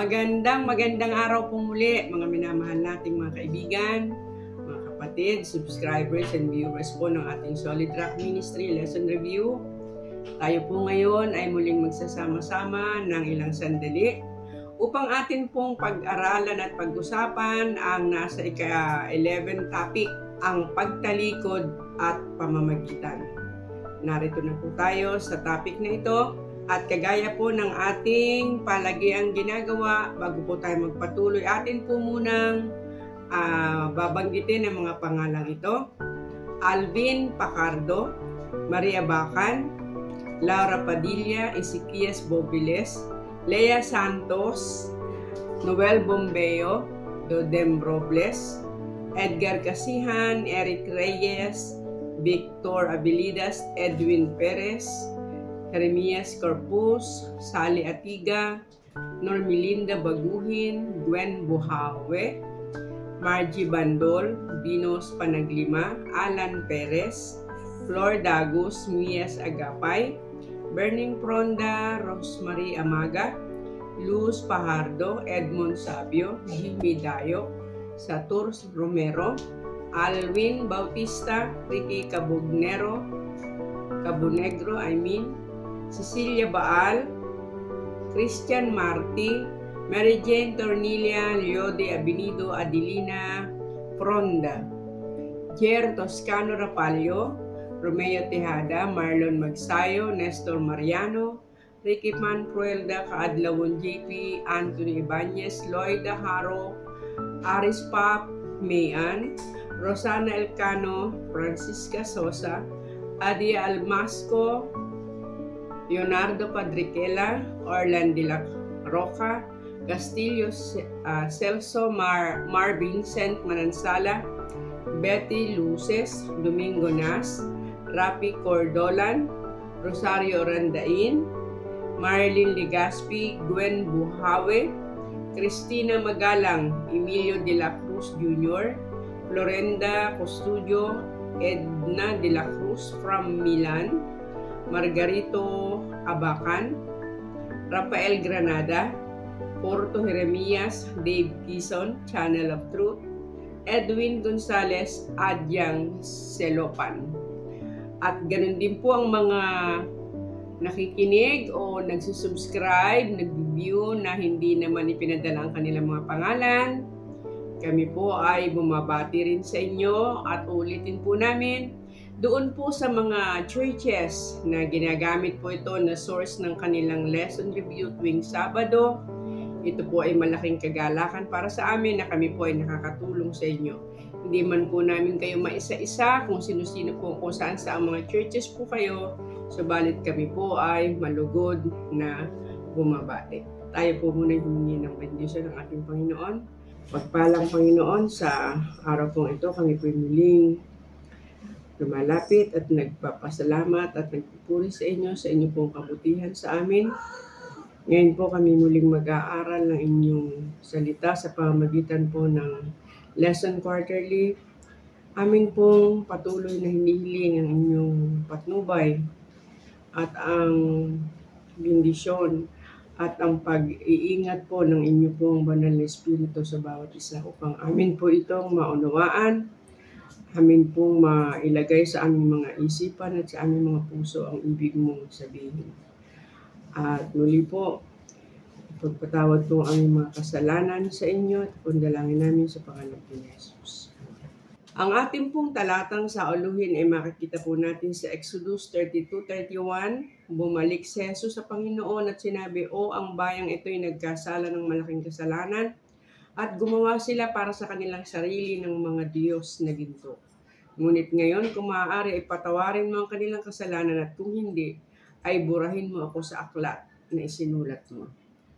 Magandang araw po muli mga minamahal nating mga kaibigan, mga kapatid, subscribers and viewers po ng ating Solid Rock Ministry Lesson Review. Tayo po ngayon ay muling magsasama-sama ng ilang sandali upang atin pong pag-aralan at pag-usapan ang nasa ika-11 topic, ang pagtalikod at pamamagitan. Narito na po tayo sa topic na ito. At kagaya po ng ating palagiang ginagawa, bago po tayo magpatuloy, atin po munang babanggitin ang mga pangalang ito. Alvin Pacardo, Maria Bacan, Laura Padilla, Ezequias Bobiles, Lea Santos, Noel Bombeo, Dodem Robles, Edgar Casihan, Eric Reyes, Victor Abilidas, Edwin Perez, Jeremias Corpus, Sally Atiga, Normelinda Baguhin, Gwen Buhawe, Margie Bandol, Dinos Panaglima, Alan Perez, Flor Dagus, Mias Agapay, Berning Pronda, Rosemary Amaga, Luz Pajardo, Edmond Sabio, Jimmy Dayo, Satur Romero, Alwin Bautista, Ricky Cabonegro, Cecilia Baal, Christian Marti, Mary Jane Tornilla, Leode Abinido, Adelina Fronda, Jer Toscano Rapallo, Romeo Tejada, Marlon Magsayo, Nestor Mariano, Ricky Manfruelda, Kaadlawon JP, Anthony Ibanez, Loida Haro, Aris Pap, Mayan, Rosana Elcano, Francisca Sosa, Adia Almasco, Leonardo Padriquela, Orlan de la Roca, Castillo Celso, Mar Vincent Manansala, Betty Luces, Domingo Nas, Rapi Cordolan, Rosario Randain, Marilyn Legaspi, Gwen Buhawe, Cristina Magalang, Emilio de la Cruz Jr., Florenda Custodio, Edna de la Cruz from Milan, Margarito Abacan, Rafael Granada, Porto Jeremias, Dave Quezon, Channel of Truth, Edwin Gonzalez, Adyang Selopan. At ganun din po ang mga nakikinig o nagsusubscribe, nag-view na hindi naman ipinadala ang kanilang mga pangalan. Kami po ay bumabati rin sa inyo at ulitin po namin doon po sa mga churches na ginagamit po ito na source ng kanilang lesson review tuwing Sabado. Ito po ay malaking kagalakan para sa amin na kami po ay nakakatulong sa inyo. Hindi man po namin kayo maisa-isa kung sino-sino po kung saan sa mga churches po kayo. Subalit kami po ay malugod na bumabati. Tayo po muna humingi ng bendisyon ng ating Panginoon. Pagpalang Panginoon, sa araw pong ito kami po muling lumalapit at nagpapasalamat at nagpupuri sa inyo pong kabutihan sa amin. Ngayon po kami muling mag-aaral ng inyong salita sa pamamagitan po ng Lesson Quarterly. Amin pong patuloy na hinihiling ang inyong patnubay at ang bendisyon at ang pag-iingat po ng inyo pong banal na Espiritu sa bawat isa upang amin po itong maunawaan, amin pong mailagay sa aming mga isipan at sa aming mga puso ang ibig mong sabihin. At muli po, pagpatawad po ang aming mga kasalanan sa inyo at pundalangin namin sa pangalan ni Jesus. Ang ating pong talatang sa uluhin ay makikita po natin sa Exodus 32:31. Bumalik si Jesus sa Panginoon at sinabi, "O ang bayang ito'y nagkasala ng malaking kasalanan at gumawa sila para sa kanilang sarili ng mga Diyos na ginto. Ngunit ngayon, kung maaari ay patawarin mo ang kanilang kasalanan at kung hindi, ay burahin mo ako sa aklat na isinulat mo."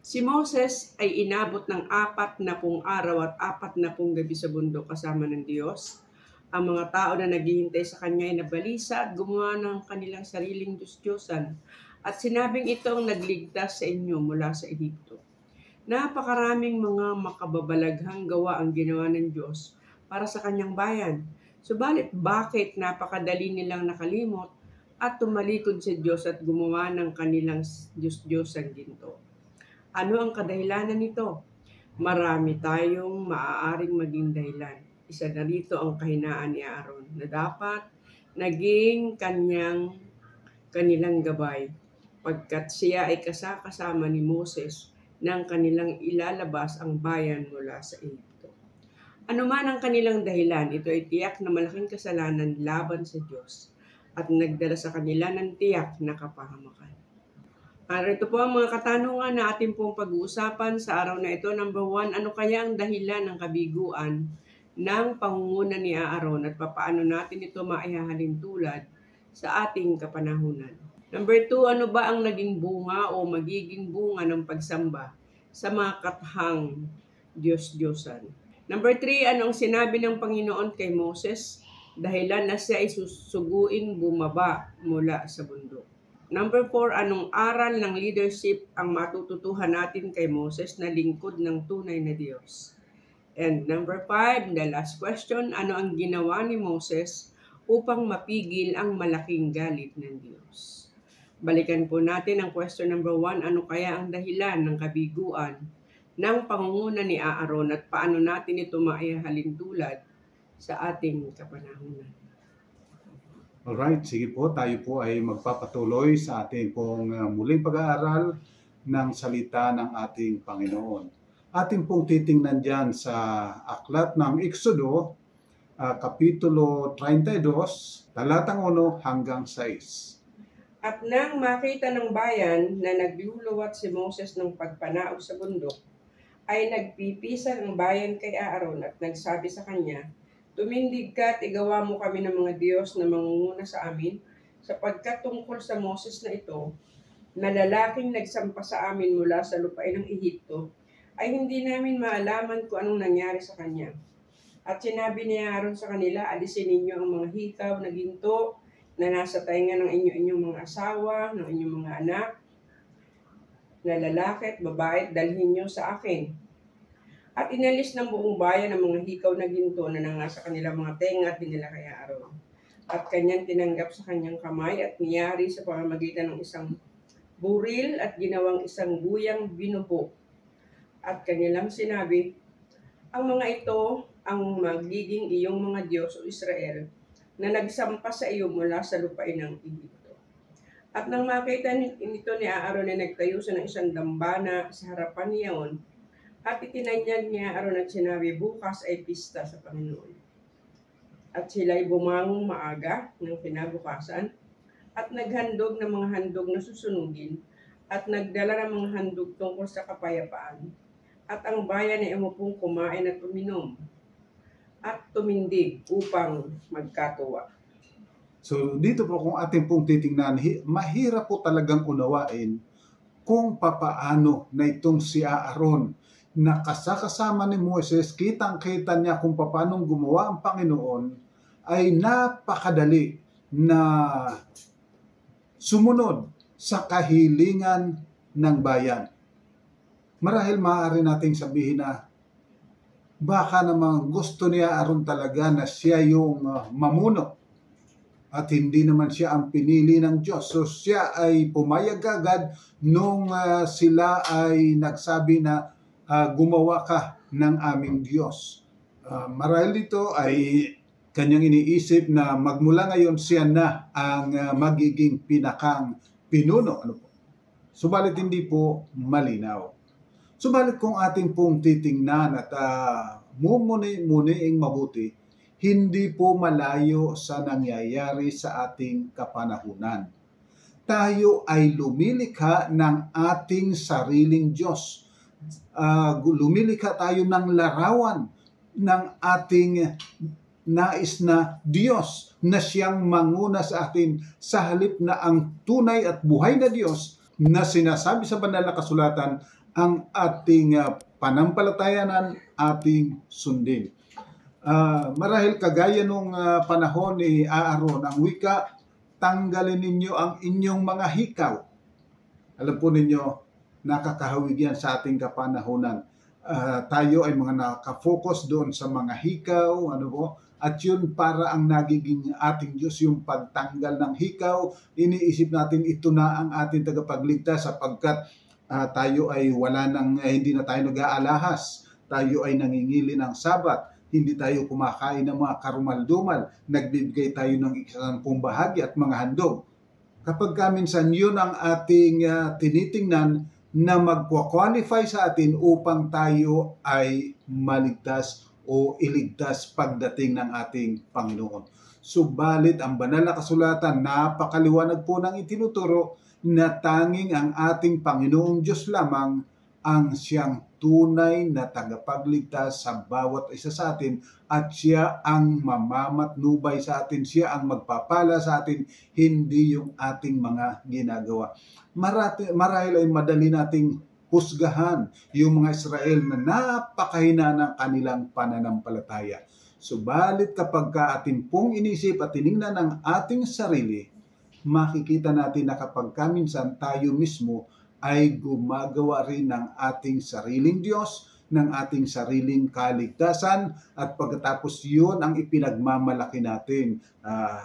Si Moses ay inabot ng 40 araw at 40 gabi sa bundok kasama ng Diyos. Ang mga tao na naghihintay sa kanya ay nabalisa at gumawa ng kanilang sariling Diyos-Diyosan. At sinabing ito ang nagligtas sa inyo mula sa Ehipto. Napakaraming mga makababalaghang gawa ang ginawa ng Diyos para sa kanyang bayan. Subalit bakit napakadali nilang nakalimot at tumalikod sa Diyos at gumawa ng kanilang Diyos-Diyosan ginto? Ano ang kadahilanan nito? Marami tayong maaaring maging dahilan. Isa na rito ang kahinaan ni Aaron na dapat naging kanilang gabay pagkat siya ay kasama ni Moses nang kanilang ilalabas ang bayan mula sa Ehipto. Ano man ang kanilang dahilan, ito ay tiyak na malaking kasalanan laban sa Diyos at nagdala sa kanila ng tiyak na kapahamakan. Ito po ang mga katanungan na ating pong pag-uusapan sa araw na ito. Number 1, ano kaya ang dahilan ng kabiguan ng pangunguna ni Aaron at papaano natin ito maihahalin tulad sa ating kapanahunan? Number 2, ano ba ang naging bunga o magiging bunga ng pagsamba sa mga katahang Diyos-Diyosan? Number 3, ano ang sinabi ng Panginoon kay Moses dahilan na siya ay susuguing bumaba mula sa bundok? Number 4, anong aral ng leadership ang matututuhan natin kay Moses na lingkod ng tunay na Diyos? And number 5, the last question, ano ang ginawa ni Moses upang mapigil ang malaking galit ng Diyos? Balikan po natin ang question number 1, ano kaya ang dahilan ng kabiguan ng pangunguna ni Aaron at paano natin ito maihahalin tulad sa ating kapanahunan? Alright, sige po, tayo po ay magpapatuloy sa ating pong muling pag-aaral ng salita ng ating Panginoon. Ating pong titingnan dyan sa aklat ng Exodo, Kapitulo 32, talatang 1 hanggang 6. At nang makita ng bayan na nagluluwat si Moses ng pagpanaog sa bundok, ay nagpipisan ang bayan kay Aaron at nagsabi sa kanya, tumindig ka at igawa mo kami ng mga Diyos na mangunguna sa amin, sapagkat tungkol sa Moses na ito, na lalaking nagsampa sa amin mula sa lupain ng Ehipto, ay hindi namin maalaman kung anong nangyari sa kanya. At sinabi ni Aaron sa kanila, alisin ninyo ang mga hikaw na ginto na nasa tainga ng inyong mga asawa, ng inyong mga anak, na lalaki at babae, dalhin nyo sa akin. At inalis ng buong bayan ang mga hikaw na ginto na nangasa kanilang mga tenga at dinala kay Aaron. At kanyang tinanggap sa kanyang kamay at niyari sa pamamagitan ng isang buril at ginawang isang buyang binubo. At kanilang sinabi, ang mga ito ang magiging iyong mga Diyos o Israel na nagsampa sa iyo mula sa lupain ng Ehipto. At nang makita nito ni Aaron ay nagtayo siya ng isang dambana sa harapan niyaon, at itinanyag niya Aaron at sinabi, bukas ay pista sa Panginoon. At sila'y bumangong maaga ng kinabukasan at naghandog ng mga handog na susunugin at nagdala ng mga handog tungkol sa kapayapaan. At ang bayan ay umupong kumain at uminom at tumindig upang magkatuwa. So dito po kung ating pong titingnan, mahirap po talagang unawain kung papaano na itong si Aaron na kasama ni Moses, kitang-kita niya kung paano gumawa ang Panginoon, ay napakadali na sumunod sa kahilingan ng bayan. Marahil maaari nating sabihin na baka namang gusto niya Aaron talaga na siya yung mamuno at hindi naman siya ang pinili ng Diyos. So siya ay pumayag agad nung sila ay nagsabi na gumawa ka ng aming Diyos. Marahil dito ay kanyang iniisip na magmula ngayon siya na ang magiging pinakang pinuno. Subalit hindi po malinaw. Subalit kung ating pong titingnan at mumuni-muniing mabuti, hindi po malayo sa nangyayari sa ating kapanahunan. Tayo ay lumilikha ng ating sariling Diyos. Lumilikha tayo ng larawan ng ating nais na Diyos na siyang manguna sa atin sa halip na ang tunay at buhay na Diyos na sinasabi sa banal na kasulatan ang ating panampalatayanan, ating sundin. Marahil kagaya nung panahon ni Aaron, ang wika, tanggalin ninyo ang inyong mga hikaw. Alam po ninyo, nakakahawig yan sa ating kapanahunan. Tayo ay mga nakafocus doon sa mga hikaw, at yun para ang nagiging ating Diyos, yung pagtanggal ng hikaw. Iniisip natin ito na ang ating tagapagligtas sapagkat tayo ay hindi na tayo nag-aalahas, tayo ay nangingili ng Sabat, hindi tayo kumakain ng mga karumal-dumal, nagbibigay tayo ng isasampung bahagi at mga handog. Kapag minsan yun ang ating tinitingnan na magkwa-qualify sa atin upang tayo ay maligtas o iligtas pagdating ng ating Panginoon. Subalit ang banal na kasulatan, napakaliwanag po ng itinuturo na tanging ang ating Panginoong Diyos lamang ang siyang tunay na tagapagligtas sa bawat isa sa atin at siya ang mamamatnubay sa atin, siya ang magpapala sa atin, hindi yung ating mga ginagawa. Marahil ay madali nating husgahan yung mga Israel na napakahina ng kanilang pananampalataya. Subalit kapag atin pong inisip at tinignan ng ating sarili, makikita natin na kapag minsan tayo mismo ay gumagawa rin ng ating sariling Diyos, ng ating sariling kaligtasan, at pagkatapos yun ang ipinagmamalaki natin.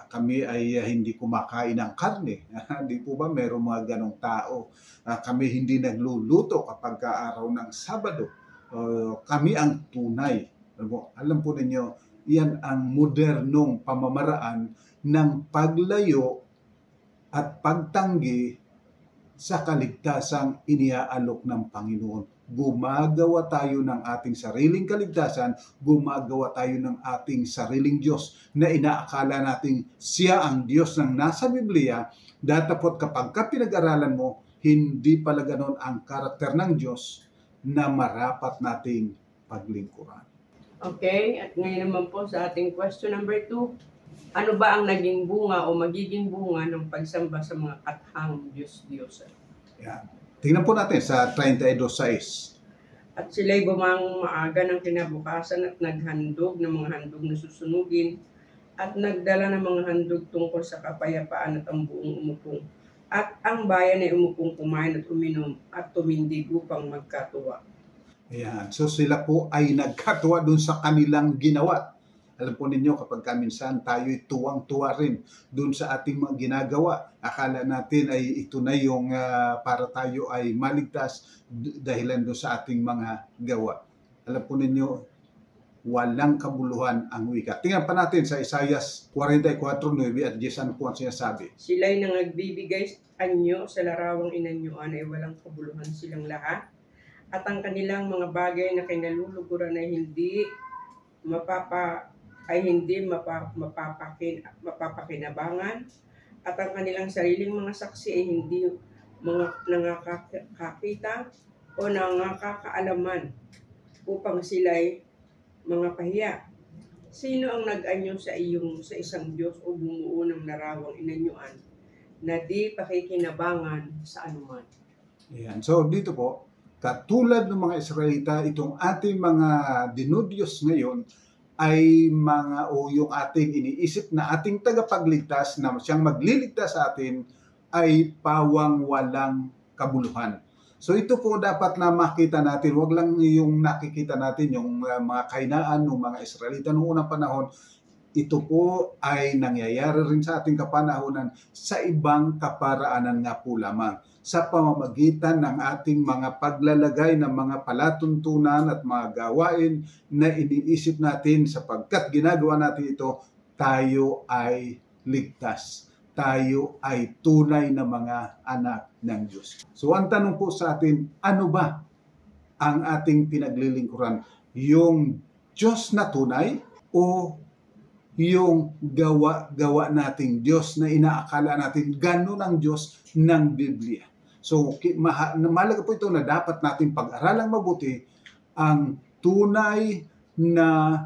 Kami ay hindi kumakain ng karne. Hindi po ba mayroong mga ganong tao? Kami hindi nagluluto kapag araw ng Sabado. Kami ang tunay. Alam po ninyo, yan ang modernong pamamaraan ng paglayo at pagtanggi sa kaligtasang iniaalok ng Panginoon. Gumagawa tayo ng ating sariling kaligtasan, gumagawa tayo ng ating sariling Diyos na inaakala nating siya ang Diyos ng nasa Biblia. Datapot kapag pinag-aralan mo, hindi pala ganon ang karakter ng Diyos na marapat nating paglingkuran. Okay, at ngayon naman po sa ating question number 2. Ano ba ang naging bunga o magiging bunga ng pagsamba sa mga kathang Diyos-Diyosan? Yan. Tingnan po natin sa 32:6. At sila'y bumang maaga ng kinabukasan at naghandog ng mga handog na susunugin at nagdala ng mga handog tungkol sa kapayapaan at ang buong umupong. At ang bayan ay umupong kumain at uminom at tumindig upang magkatuwa. Ayan. So sila po ay nagkatuwa dun sa kanilang ginawa. Alam po ninyo, kapag minsan tayo'y tuwang-tuwa rin dun sa ating mga ginagawa. Akala natin ay ito na yung para tayo ay maligtas dahilan dun sa ating mga gawa. Alam po ninyo, walang kabuluhan ang wika. Tingnan pa natin sa Isaiah 44:9 at 10 ano po ang sinasabi. Sila'y nang nagbibigay anyo sa larawang inanyuan ay walang kabuluhan silang lahat. At ang kanilang mga bagay na kinaluluguran ay hindi mapapakinabangan, at ang kanilang sariling mga saksi ay hindi mga nangakakita o nangakakaalaman upang sila'y mga pahiya. Sino ang nag-anyo sa isang Diyos o bumuo ng larawang inanyuan na di pakikinabangan sa anuman? Ayan. So dito po, katulad ng mga Israelita, itong ating mga dinudyos ngayon ay yung ating iniisip na ating tagapagligtas na siyang magliligtas sa atin ay pawang walang kabuluhan. So ito po dapat na makita natin, wag lang yung nakikita natin yung mga kainaan ng mga Israelita noong unang panahon. Ito po ay nangyayari rin sa ating kapanahonan sa ibang kaparaanan nga po lamang, sa pamamagitan ng ating mga paglalagay ng mga palatuntunan at mga gawain na iniisip natin sapagkat ginagawa natin ito, tayo ay ligtas. Tayo ay tunay na mga anak ng Diyos. So ang tanong po sa atin, ano ba ang ating pinaglilingkuran? Yung Diyos na tunay o yung gawa nating Diyos na inaakala natin ganun ang Diyos ng Biblia? So, mahalaga po ito na dapat natin pag-aralang mabuti ang tunay na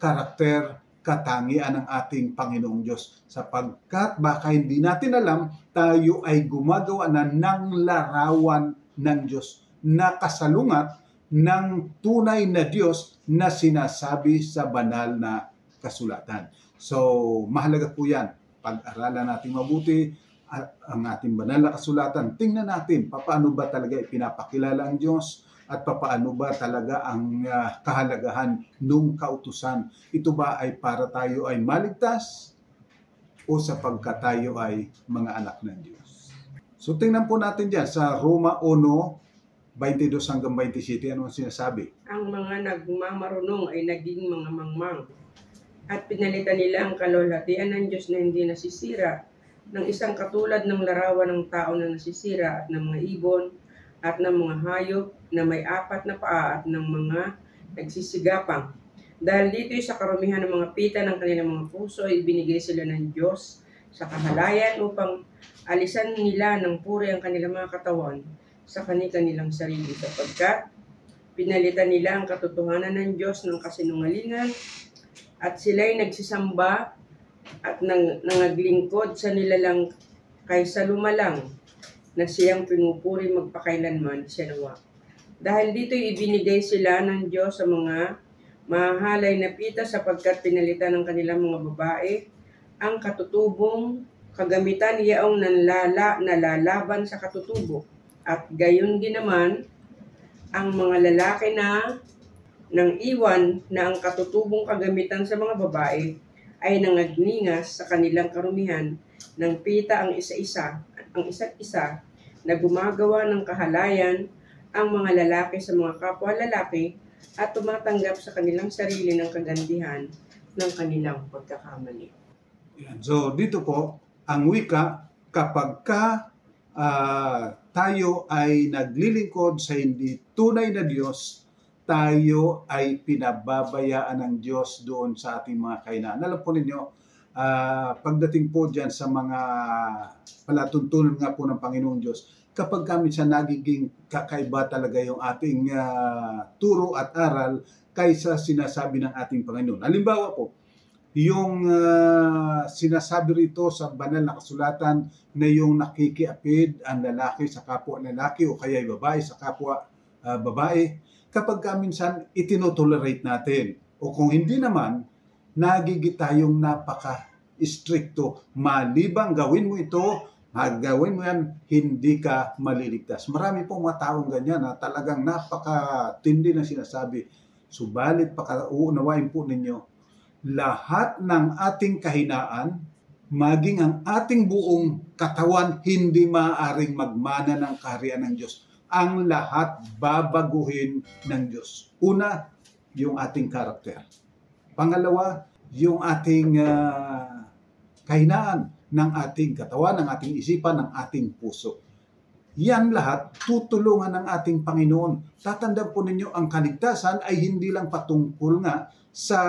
karakter, katangian ng ating Panginoong Diyos. Sapagkat baka hindi natin alam, tayo ay gumagawa na ng larawan ng Diyos na kasalungat ng tunay na Diyos na sinasabi sa banal na kasulatan. So, mahalaga po yan. Pag-aralan natin mabuti ang ating banal na kasulatan. Tingnan natin, paano ba talaga ipinapakilala ang Diyos at paano ba talaga ang kahalagahan ng kautusan. Ito ba ay para tayo ay maligtas o sapagkat tayo ay mga anak ng Diyos? So tingnan po natin dyan sa Roma 1:22 hanggang 27, ano ang sinasabi? Ang mga nagmamarunong ay naging mga mangmang at pinalitan nila ang kalwalhatian ng Diyos na hindi nasisira ng isang katulad ng larawan ng tao na nasisira at ng mga ibon at ng mga hayop na may apat na paa at ng mga nagsisigapang. Dahil dito'y sa karumihan ng mga pita ng kanilang mga puso ay binigay sila ng Diyos sa kahalayan upang alisan nila ng puri ang kanilang mga katawan sa kanilang sarili sapagkat pinalitan nila ang katotohanan ng Diyos ng kasinungalingan at sila'y nagsisamba at nangaglingkod sa nilalang kaysa lumalang na siyang pinupuri magpakailanman siya nawa. Dahil dito'y ibinigay sila ng Diyos sa mga mahalay na pita sapagkat pinalitan ng kanilang mga babae ang katutubong kagamitan yaong nalalaban sa katutubo. At gayon din naman ang mga lalaki na nang iwan na ang katutubong kagamitan sa mga babae ay nangagningas sa kanilang karumihan ng pita ang isa't isa na gumagawa ng kahalayan ang mga lalaki sa mga kapwa lalaki at tumatanggap sa kanilang sarili ng kagandihan ng kanilang pagkakamali. So dito po, ang wika, kapag tayo ay naglilingkod sa hindi tunay na Diyos, tayo ay pinababayaan ng Diyos doon sa ating mga kahinaan. Alam po ninyo, pagdating po dyan sa mga palatuntunan nga po ng Panginoong Diyos, kapag kami siya nagiging kakaiba talaga yung ating turo at aral kaysa sinasabi ng ating Panginoon. Halimbawa po, yung sinasabi rito sa banal na kasulatan na yung nakikiapid ang lalaki sa kapwa lalaki o kaya babae sa kapwa babae, kapag minsan itinotolerate natin. O kung hindi naman, nagigit tayong napaka-stricto. Malibang gawin mo ito, gawin mo yan, hindi ka maliligtas. Marami pong mga taong ganyan na talagang napaka-tindi na sinasabi. Subalit, uunawain po ninyo, lahat ng ating kahinaan, maging ang ating buong katawan, hindi maaaring magmana ng kaharian ng Diyos. Ang lahat babaguhin ng Diyos. Una, yung ating karakter. Pangalawa, yung ating kahinaan ng ating katawan, ng ating isipan, ng ating puso. Yan lahat tutulungan ng ating Panginoon. Tatandaan po ninyo, ang kaligtasan ay hindi lang patungkol nga sa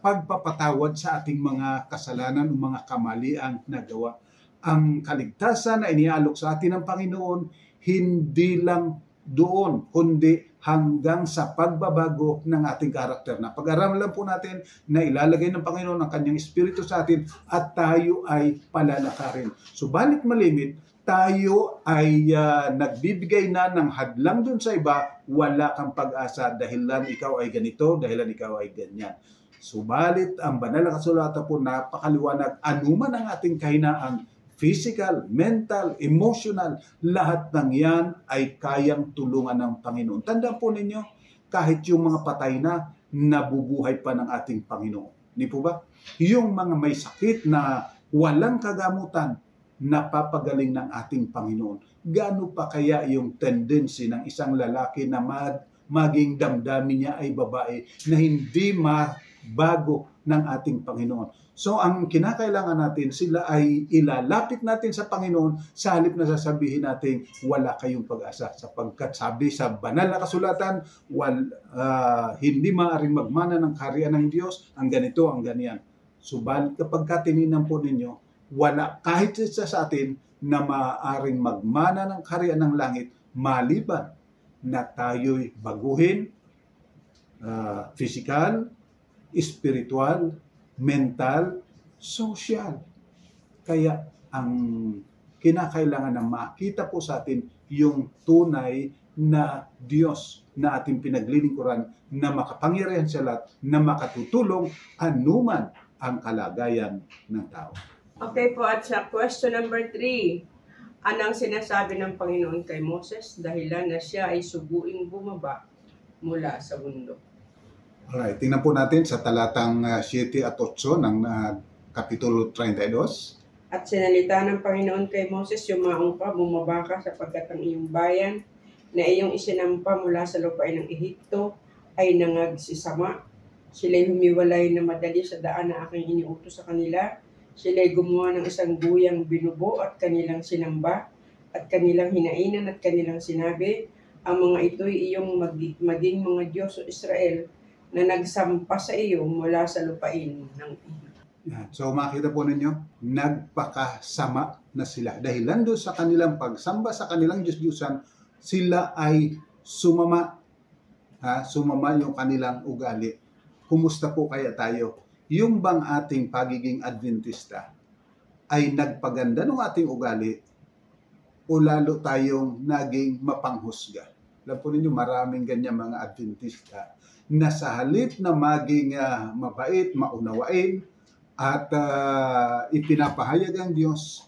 pagpapatawad sa ating mga kasalanan o mga kamaliang nagawa. Ang kaligtasan na inialok sa atin ng Panginoon, hindi lang doon, kundi hanggang sa pagbabago ng ating karakter. Na pag-aralan po natin na ilalagay ng Panginoon ang kanyang Espiritu sa atin at tayo ay palalakarin. Subalit malimit, tayo ay nagbibigay na ng hadlang dun sa iba, wala kang pag-asa dahilan ikaw ay ganito, dahilan ikaw ay ganyan. Subalit ang banal na kasulatan po napakaliwanag, anuman ang ating kahinaan, physical, mental, emotional, lahat ng yan ay kayang tulungan ng Panginoon. Tandaan po ninyo, kahit yung mga patay na, nabubuhay pa ng ating Panginoon. Di po ba? Yung mga may sakit na walang kagamutan, napapagaling ng ating Panginoon. Gaano pa kaya yung tendency ng isang lalaki na maging damdamin niya ay babae na hindi mabago ng ating Panginoon? So ang kinakailangan natin, sila ay ilalapit natin sa Panginoon sa halip na sasabihin natin wala kayong pag-asa. Sapagkat sabi sa banal na kasulatan, hindi maaaring magmana ng kaharian ng Diyos, ang ganito, ang ganyan. Subalit kapag tininan po ninyo, wala kahit isa sa atin na maaaring magmana ng kaharian ng langit maliban na tayo'y baguhin, physical, spiritual, mental, social. Kaya ang kinakailangan na makita po sa atin yung tunay na Diyos na ating pinaglilingkuran, na makapangyarihan sa lahat, na makatutulong anuman ang kalagayan ng tao. Okay po, at sa question number 3, anong sinasabi ng Panginoon kay Moses dahilan na siya ay subuing bumaba mula sa bundok? Alright, tingnan po natin sa talatang 7 at 8 ng Kapitulo 32. At sinalita ng Panginoon kay Moses, "Yumaong ka, bumaba ka, sapagkat ang iyong bayan na iyong isinampa mula sa lupain ng Ehipto ay nangagsisama. Sila'y humiwalay na madali sa daan na aking iniutos sa kanila. Sila'y gumawa ng isang guyang binubo at kanilang sinamba at kanilang hinainan at kanilang sinabi, ang mga ito'y iyong maging mga Diyos o Israel na nagsampa sa iyo mula sa lupain ng Ehipto." Yan. So makita po ninyo, nagpakasama na sila. Dahilan doon sa kanilang pagsamba sa kanilang Diyos-Diyusan, sila ay sumama. Sumama yung kanilang ugali. Kumusta po kaya tayo? Yung bang ating pagiging Adventista ay nagpaganda ng ating ugali o lalo tayong naging mapanghusga? Alam po ninyo, maraming ganyan mga Adventista na sa halip na maging mabait, maunawain, at ipinapahayag ang Diyos,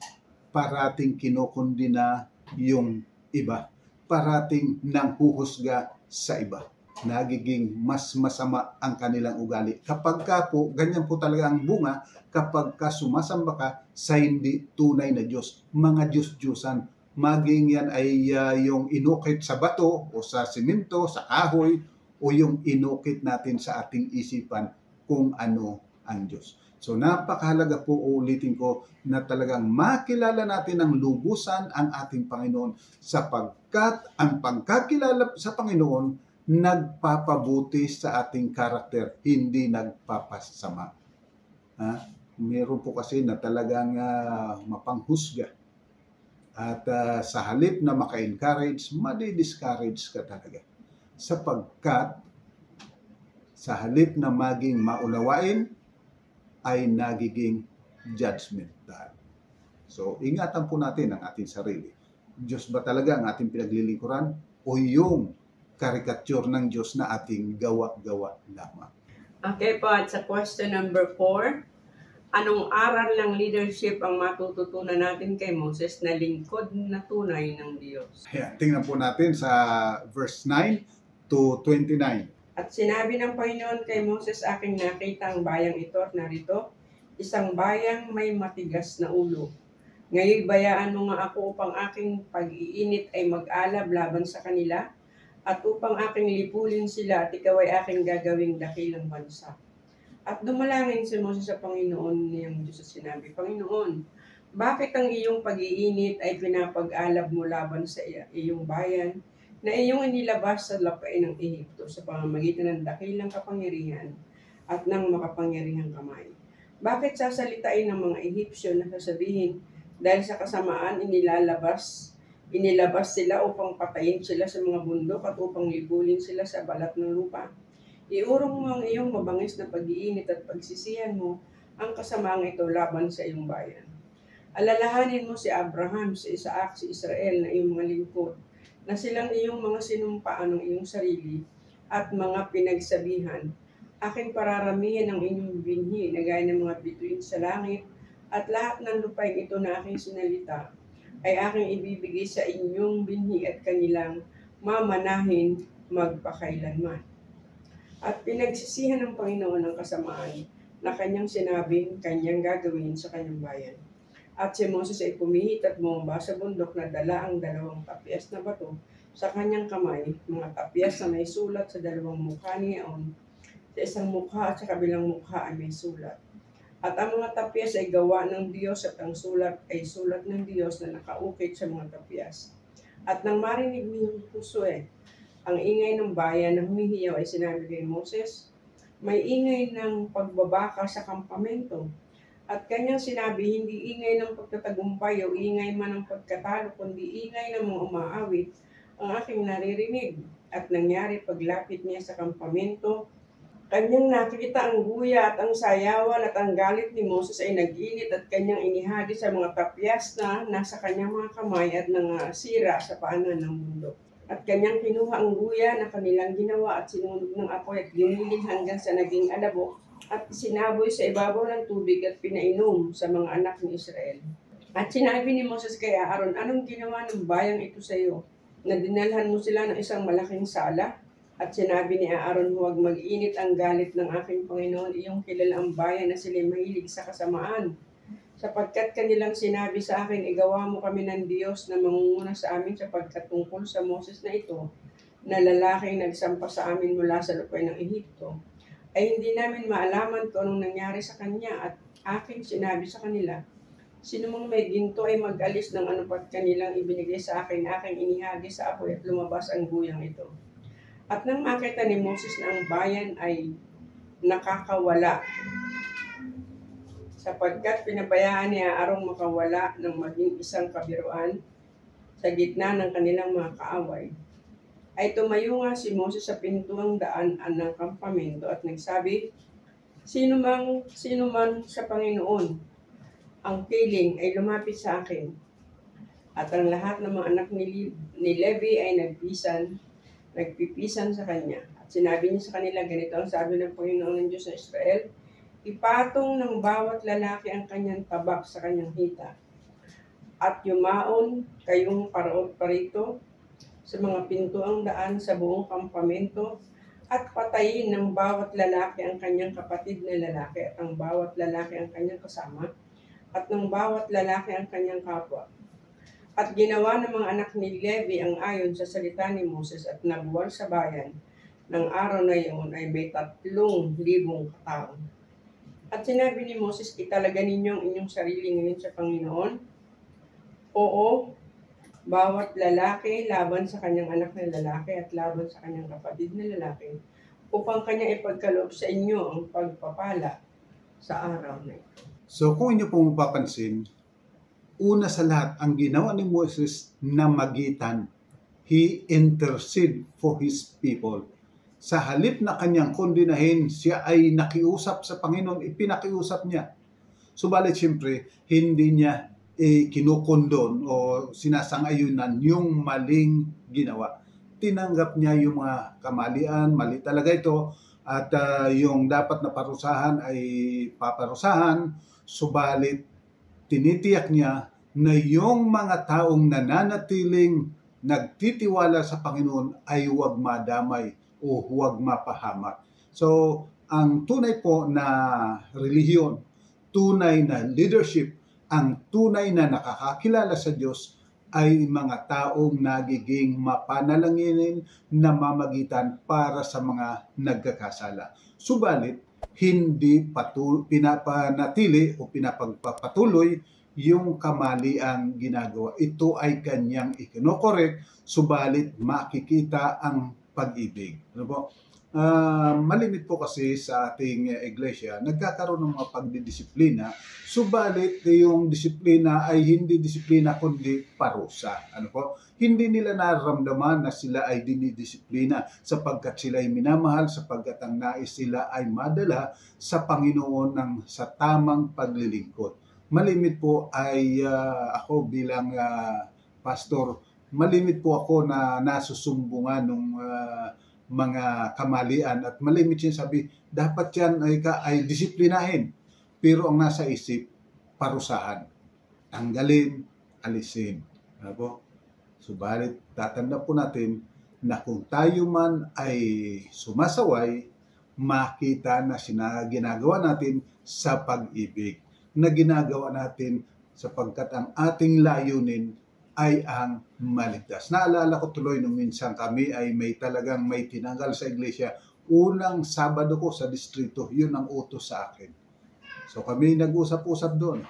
parating kinukundina yung iba. Parating nanghuhusga sa iba. Nagiging mas masama ang kanilang ugali. Kapag ka po, ganyan po talaga ang bunga, kapag ka sumasamba ka sa hindi tunay na Diyos. Mga Diyos-Diyusan, maging yan ay yung inukit sa bato o sa simento, sa kahoy, o yung inukit natin sa ating isipan kung ano ang Diyos. So napakahalaga po, ulitin ko, na talagang makilala natin ng lubusan ang ating Panginoon, sapagkat ang pagkakilala sa Panginoon nagpapabuti sa ating karakter, hindi nagpapasama. Meron po kasi na talagang mapanghusga. At sa halip na maka-encourage, madi-discourage ka talaga. Sapagkat sa halip na maging maunawain, ay nagiging judgmental. So, ingatan po natin ang ating sarili. Diyos ba talaga ang ating pinaglilingkuran o yung karikature ng Diyos na ating gawa-gawa lamang? Okay po, at sa question number 4, anong aral ng leadership ang matututunan natin kay Moses na lingkod na tunay ng Diyos? Ayan, tingnan po natin sa verse 9 to 29. At sinabi ng Panginoon kay Moses, aking nakita ang bayang ito at narito, isang bayang may matigas na ulo. Ngayon bayaan mo nga ako upang aking pag-iinit ay mag-alab laban sa kanila, at upang aking lipulin sila at ikaw ay aking gagawing dakilang bansa. At dumalangin si Moses sa Panginoon niyang Diyos at sinabi, Panginoon, bakit ang iyong pag-iinit ay pinapag-alab mo laban sa iyong bayan, na iyong inilabas sa lupain ng Ehipto sa pamamagitan ng dakilang kapangyarihan at ng makapangyarihang kamay? Bakit sasalitain ng mga Ehipsyo na sasabihin, dahil sa kasamaan inilabas sila upang patayin sila sa mga bundok at upang libulin sila sa balat ng lupa? Iurong mo ang iyong mabangis na pag-iinit at pagsisihan mo ang kasamaang ito laban sa iyong bayan. Alalahanin mo si Abraham, si Isaac, si Israel na iyong mga lingkod, na silang iyong mga sinumpaan ng iyong sarili at mga pinagsabihan. Aking pararamihan ang inyong binhi na gaya ng mga bituin sa langit, at lahat ng lupain ito na aking sinalita ay aking ibibigay sa inyong binhi at kanilang mamanahin magpakailanman. At pinagsisihan ng Panginoon ang kasamaan na kanyang sinabing kanyang gagawin sa kanyang bayan. At si Moses ay pumihit at bumaba sa bundok na dala ang 2 tapyas na bato sa kanyang kamay, mga tapyas na may sulat sa 2 mukha niyaon, sa isang mukha at sa kabilang mukha ay may sulat. At ang mga tapyas ay gawa ng Diyos at ang sulat ay sulat ng Diyos na nakaukit sa mga tapyas. At nang marinig ni Josue ang ingay ng bayan na humihiyaw, ay sinabi kay Moses, may ingay ng pagbabaka sa kampamento. At kanyang sinabi, hindi ingay ng pagtatagumpay o ingay man ng pagkatalo, kundi ingay ng mga umaawit ang aking naririnig. At nangyari paglapit niya sa kampamento, kanyang nakita ang guya at ang sayawan, at ang galit ni Moses ay nag-init at kanyang inihagi sa mga tapyas na nasa kanyang mga kamay at nangasira sa paanan ng mundo. At kanyang kinuha ang guya na kanilang ginawa at sinunog ng apoy at giniling hanggang sa naging alabok, at sinaboy sa ibabaw ng tubig at pinainom sa mga anak ni Israel. At sinabi ni Moses kay Aaron, anong ginawa ng bayang ito sa iyo, na dinalhan mo sila ng isang malaking sala? At sinabi ni Aaron, huwag mag-init ang galit ng aking Panginoon, iyong kilala ang bayan na sila mahilig sa kasamaan. sapagkat kanilang sinabi sa akin, igawa mo kami ng Diyos na mangunguna sa amin sapagkat tungkol sa Moses na ito, na lalaking nagsampa sa amin mula sa lupain ng Ehipto, ay hindi namin maalaman kung anong nangyari sa kanya at aking sinabi sa kanila, sino mang may ginto ay mag-alis ng anupat kanilang ibinigay sa akin, aking inihagi sa apoy at lumabas ang guyang ito. At nang makita ni Moses na ang bayan ay nakakawala, sapagkat pinabayaan niya Aarong makawala ng maging isang kabiruan sa gitna ng kanilang mga kaaway, ay tumayo nga si Moses sa pintuang daan ng kampamento at nagsabi, sino man sa Panginoon ang piling ay lumapit sa akin. At ang lahat ng mga anak ni Levi ay nagpipisan sa kanya. At sinabi niya sa kanila, ganito ang sabi ng Panginoon ng Diyos ng Israel, ipatong ng bawat lalaki ang kanyang tabak sa kanyang hita. At yumaon kayong parito sa mga pintuang daan sa buong kampamento at patayin ng bawat lalaki ang kanyang kapatid na lalaki at ang bawat lalaki ang kanyang kasama at ng bawat lalaki ang kanyang kapwa. At ginawa ng mga anak ni Levi ang ayon sa salita ni Moses at nabuwal sa bayan ng araw na iyon ay may 3,000 katao. At sinabi ni Moses, italaga ninyo ang inyong sarili ngayon sa Panginoon. Oo, bawat lalaki laban sa kanyang anak na lalaki at laban sa kanyang kapatid na lalaki, upang kanya ipagkaloob sa inyo ang pagpapala sa araw na ito. So kung inyo pong mapapansin, una sa lahat, ang ginawa ni Moses na magitan, he intercede for his people. Sa halip na kanyang kondinahin, siya ay nakiusap sa Panginoon, ipinakiusap niya. Subalit siyempre, hindi niya kinukondon o sinasang-ayunan yung maling ginawa. Tinanggap niya yung mga kamalian, mali talaga ito, at yung dapat na parusahan ay paparusahan, subalit tinitiyak niya na yung mga taong nananatiling nagtitiwala sa Panginoon ay huwag madamay o huwag mapahamak. So, ang tunay po na relihiyon, tunay na leadership, ang tunay na nakakakilala sa Diyos ay mga taong nagiging mapanalanginin na mamagitan para sa mga nagkakasala. Subalit, hindi pinapanatili o pinapagpapatuloy yung kamaliang ginagawa. Ito ay kanyang ikinokorek, subalit makikita ang pag-ibig. Ano po? Malimit po kasi sa ating iglesia, nagkakaroon ng mga pagdidisiplina, subalit yung disiplina ay hindi disiplina kundi parusa. Ano po? Hindi nila nararamdaman na sila ay dinidisiplina sapagkat sila ay minamahal, sapagkat ang nais sila ay madala sa Panginoon ng sa tamang paglilingkod. Malimit po ay ako bilang pastor, malimit po ako na nasusumbungan ng mga kamalian at malimit siya sabi, dapat yan ay disiplinahin. Pero ang nasa isip, parusahan. Tanggalin, alisin. Ano po? Subalit, tatanda po natin na kung tayo man ay sumasaway, makita na ginagawa natin sa pag-ibig. Na ginagawa natin sapagkat ang ating layunin ay ang maligtas. Naalala ko tuloy nung minsan kami ay may tinanggal sa iglesia. Unang Sabado ko sa distrito, yun ang utos sa akin. So kami nag-usap-usap doon.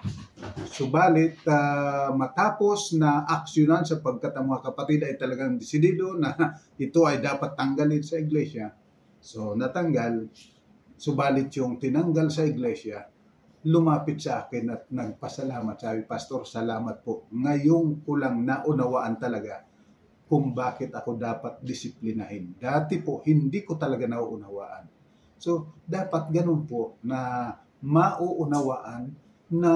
Subalit matapos na aksyonan sapagkat ang mga kapatid ay talagang desidido na ito ay dapat tanggalin sa iglesia. So natanggal, subalit yung tinanggal sa iglesia, lumapit sa akin at nagpasalamat. Sabi, Pastor, salamat po. Ngayong ko lang naunawaan talaga kung bakit ako dapat disiplinahin. Dati po, hindi ko talaga nauunawaan. So, dapat ganun po na mauunawaan na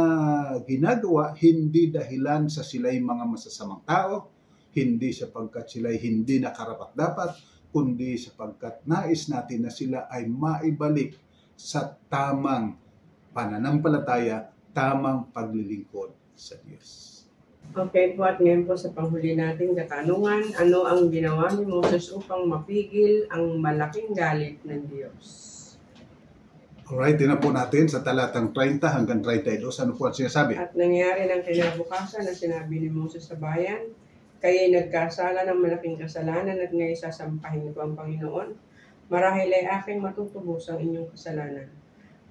ginagawa hindi dahilan sa sila'y mga masasamang tao, hindi sapagkat sila'y hindi nakarapat-dapat, kundi sapagkat nais natin na sila ay maibalik sa tamang pananampalataya, tamang paglilingkod sa Diyos. Okay po, at ngayon po sa panghuli nating katanungan, ano ang ginawa ni Moses upang mapigil ang malaking galit ng Diyos? Alright, tingnan po natin sa talatang 30 hanggang 32. Ano po ang sinasabi? At nangyari ng kinabukasan na sinabi ni Moses sa bayan, kayo'y nagkasala ng malaking kasalanan at ngayon sasampahin ko ang Panginoon. Marahil ay aking matutubos ang inyong kasalanan.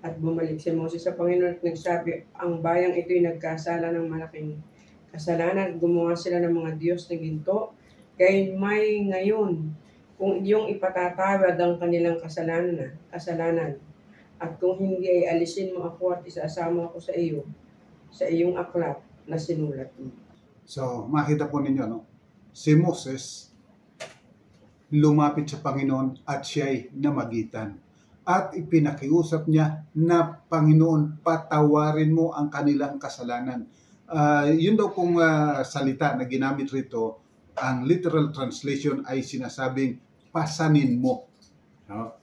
At bumalik si Moses sa Panginoon at nagsabi, ang bayang ito'y nagkasala ng malaking kasalanan at gumawa sila ng mga Diyos na ginto. Kaya may ngayon, kung iyong ipatatawad ang kanilang kasalanan, at kung hindi ay alisin mo ako at isasama ako sa iyo, sa iyong aklat na sinulat mo. So, makita po ninyo, no? Si Moses lumapit sa Panginoon at siya'y namagitan. At ipinakiusap niya na, Panginoon, patawarin mo ang kanilang kasalanan. Yun daw kung salita na ginamit rito, ang literal translation ay sinasabing, pasanin mo. No?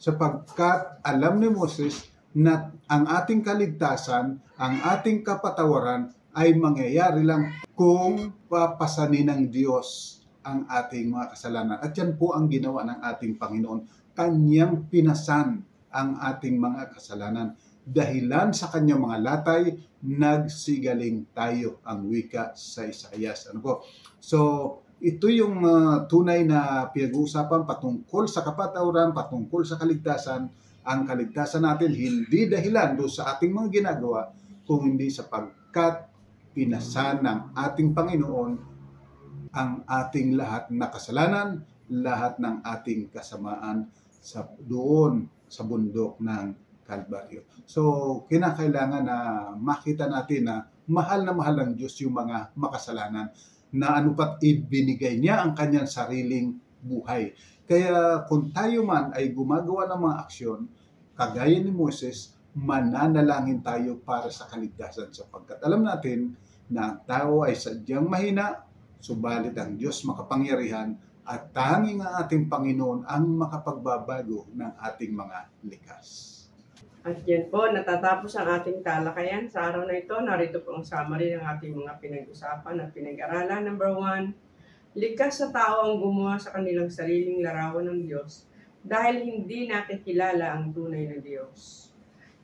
Sapagkat alam ni Moses na ang ating kaligtasan, ang ating kapatawaran ay mangyayari lang kung papasanin ng Diyos ang ating mga kasalanan. At yan po ang ginawa ng ating Panginoon. Kanyang pinasan ang ating mga kasalanan. Dahilan sa kanyang mga latay, nagsigaling tayo, ang wika sa Isaias. Ano po? So, ito yung tunay na pinag-uusapan patungkol sa kapatawaran, patungkol sa kaligtasan. Ang kaligtasan natin hindi dahilan doon sa ating mga ginagawa, kung hindi sapagkat pinasan ng ating Panginoon ang ating lahat na kasalanan, lahat ng ating kasamaan doon sa bundok ng Kalbaryo. So, kinakailangan na makita natin na mahal ng Diyos yung mga makasalanan, na ano pat ibinigay niya ang kanyang sariling buhay. Kaya kung tayo man ay gumagawa ng mga aksyon, kagaya ni Moses, mananalangin tayo para sa kaligtasan, sapagkat alam natin na ang tao ay sadyang mahina, subalit ang Diyos makapangyarihan at tanging ang ating Panginoon ang makapagbabago ng ating mga likas. At yan po, natatapos ang ating talakayan sa araw na ito. Narito po ang summary ng ating mga pinag-usapan at pinag-aralan. Number 1, likas sa tao ang gumawa sa kanilang sariling larawan ng Diyos dahil hindi nakikilala ang tunay na Diyos.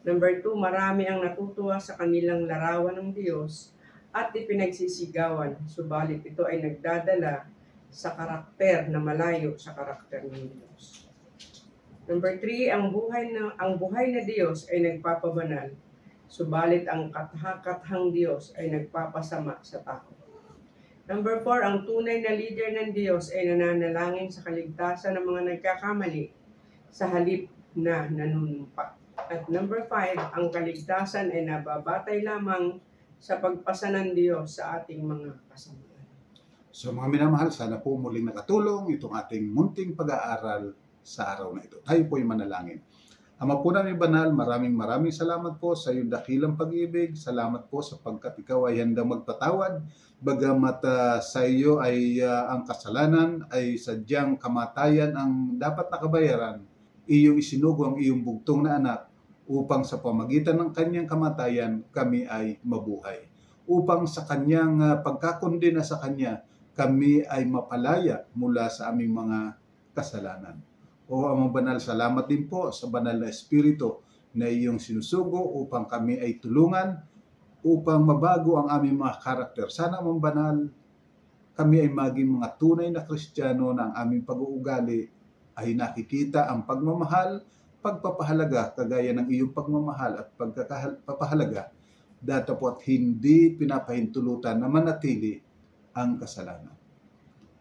Number 2, marami ang natutuwa sa kanilang larawan ng Diyos at ipinagsisigawan, subalit ito ay nagdadala sa karakter na malayo sa karakter ng Diyos. Number 3, ang buhay na Diyos ay nagpapabanal, subalit ang kathang Diyos ay nagpapasama sa tao. Number 4, ang tunay na leader ng Diyos ay nananalangin sa kaligtasan ng mga nagkakamali sa halip na nanunumpa. At number 5, ang kaligtasan ay nababatay lamang sa pagpasa ng Diyos sa ating mga kasamaan. So mga minamahal, sana po muling nakatulong itong ating munting pag-aaral sa araw na ito. Tayo po yung manalangin. Ama po namin banal, maraming salamat po sa iyong dakilang pag-ibig. Salamat po sapagkat ikaw ay handang magpatawad. Bagamat sa iyo ay ang kasalanan ay sadyang kamatayan ang dapat nakabayaran, iyong isinugo ang iyong bugtong na anak upang sa pamagitan ng kanyang kamatayan kami ay mabuhay. Upang sa kanyang pagkakondena sa kanya, kami ay mapalaya mula sa aming mga kasalanan. O Amang Banal, salamat din po sa banal na Espiritu na iyong sinusugo upang kami ay tulungan, upang mabago ang aming mga karakter. Sana Amang Banal, kami ay maging mga tunay na Kristiyano na ang aming pag-uugali ay nakikita ang pagmamahal, pagpapahalaga, kagaya ng iyong pagmamahal at pagpapahalaga, datapot hindi pinapahintulutan na manatili ang kasalanan.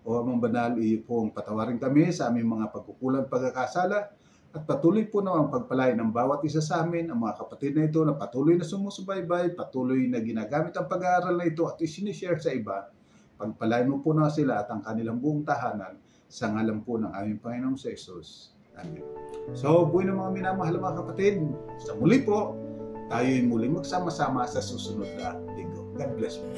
O Amang Banal, iyo pong patawarin kami sa aming mga pagkukulang pagkakasala at patuloy po naman pagpalain ng bawat isa sa amin, ang mga kapatid na ito na patuloy na sumusubaybay, patuloy na ginagamit ang pag-aaral na ito at isinishare sa iba. Pagpalain mo po na sila at ang kanilang buong tahanan sa ngalan po ng aming Panginoong sa Jesus. Amen. So, buhay ng mga minamahal mga kapatid, sa muli po, tayo ay muling magsama-sama sa susunod na linggo. God bless you.